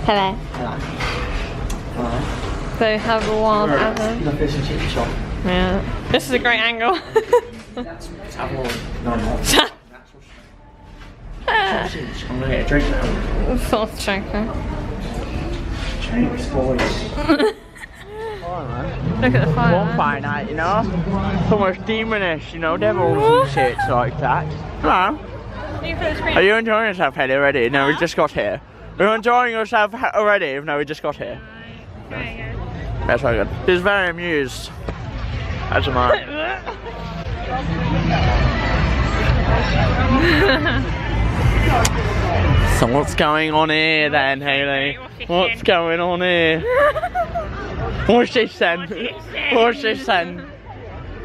Hello. Hello. So have a wild apple. The fish and chip shop. Yeah. This is a great angle. Let's have one. No, no. I'm gonna get a drink now. Fourth drinker. Drinks, boys. Look at the fire. Bonfire Night, you know? It's almost demonish, you know, devils and shit like that. Hello. Are you enjoying yourself, Hayley, already? No, we just got here. Are you enjoying yourself already? No, we just got here. Very good. That's very good. He's very amused. As am I. So what's going on here then, Hayley? What's going on here? What's this then? What's this then?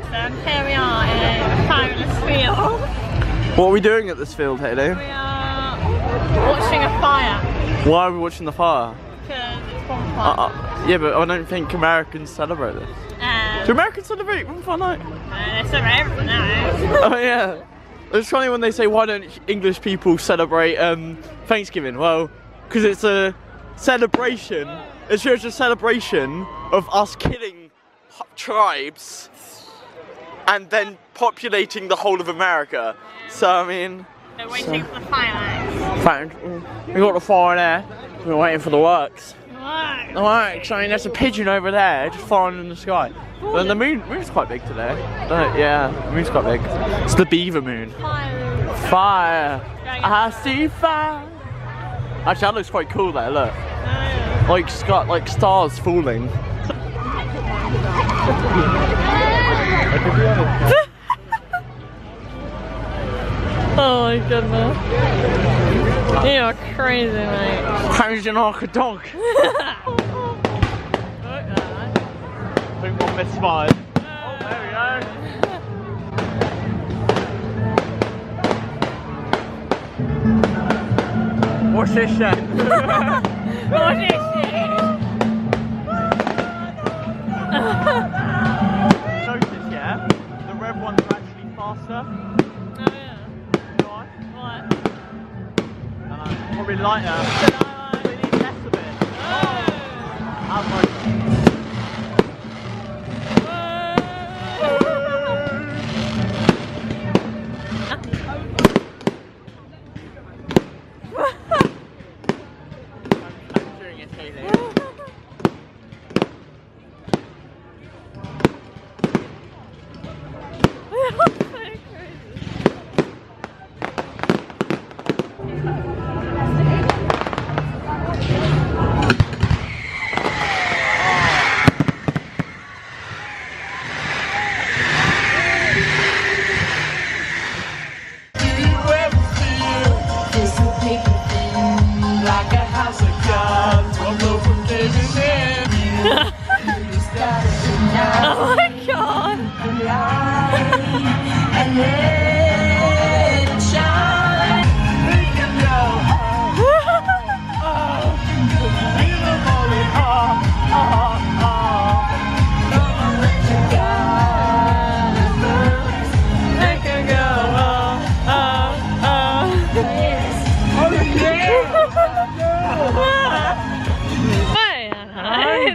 So here we are in a fabulous field. What are we doing at this field, Hayley? We are watching a fire. Why are we watching the fire? Because it's bonfire. Yeah, but I don't think Americans celebrate this. Do Americans celebrate Bonfire Night? They celebrate everything now. Oh yeah. It's funny when they say, why don't English people celebrate Thanksgiving? Well, because it's a celebration. It's just a celebration of us killing tribes and then populating the whole of America. So I mean, They're waiting for the fireworks. We got the fire there. We're waiting for the works. What? The works. I mean, there's a pigeon over there just flying in the sky. And the moon's quite big today. Yeah, the moon's quite big. It's the beaver moon. Fire. I see fire. Actually, that looks quite cool there. Look, like stars falling. Oh my goodness. You are crazy, mate. Crazy like a dog. I think one misfired. Oh, there we go. What's this then? What is it? Notice, yeah? The red ones are actually faster. Oh yeah. You know why? What? Probably lighter. They need less of it. I'm like... Oh my god!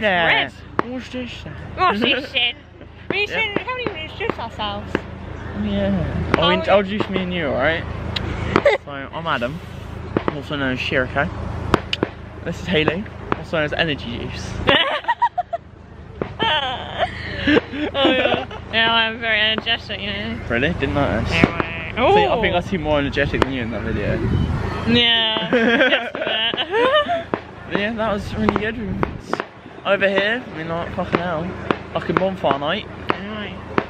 Red. What's this? What's this then? We shouldn't, how do we introduce ourselves? Yeah. I'll introduce me and you, alright? So, I'm Adam, also known as Shiriko. This is Hayley, also known as Energy Juice. Oh yeah. Yeah, I'm very energetic, you know. Really? Didn't notice. Oh. See, I think I seem more energetic than you in that video. Yeah. But yeah, that was really good. Over here, I mean, like, fucking hell. Like in Bonfire Night.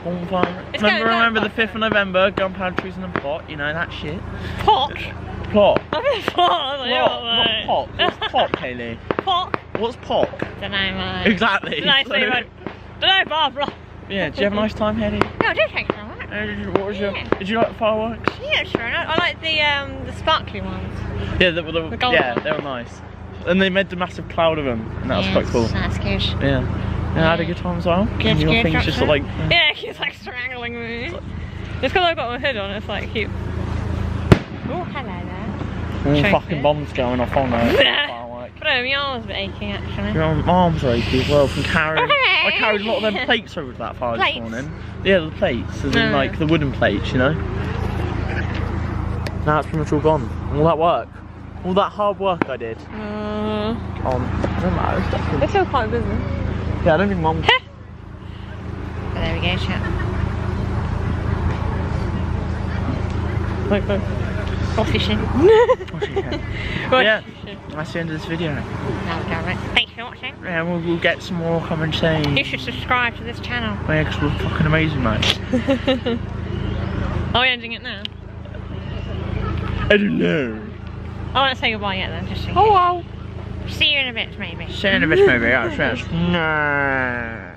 Bonfire. Remember the 5th of November, gunpowder trees in a pot, you know, that shit. Pot? Plot. I mean, pot, Not pot. What's pot, Hayley? Pot? What's pot? Don't know, mate. Exactly. Don't know, Barbara. Yeah, did you have a nice time, Hayley? Yeah, I did, thank you very much. What was your... Did you like the fireworks? Yeah, sure. I like the sparkly ones. Yeah, The gold yeah, ones. they were nice. And they made the massive cloud of them, and that was quite cool. That's good. Yeah. And I had a good time as well. Good, your good, thing's just like... Yeah, he's like strangling me. Just because I've got my hood on, it's like cute. Oh, hello there. All Choking. fucking bombs going off on there. Firework. But my arm's a bit aching actually. Your arms are achy as well from carrying. Okay. I carried a lot of them plates over to that fire Plates? this morning. Yeah, the plates, as in No. like the wooden plates, you know. Now it's pretty much all gone. All that work, all that hard work I did. I don't matter. They're still quite busy. Yeah, I don't think Mum. But there we go, chat. Look. Go fishing. Yeah, that's the end of this video. No, damn it. Thanks for watching. Yeah, we'll get some more commentating. You should subscribe to this channel. Oh, yeah, because we're fucking amazing, mate. Are we ending it now? I don't know. I won't say goodbye yet then, just in case. Oh well. See you in a bit, maybe. See you in a bit, maybe. Yeah, no.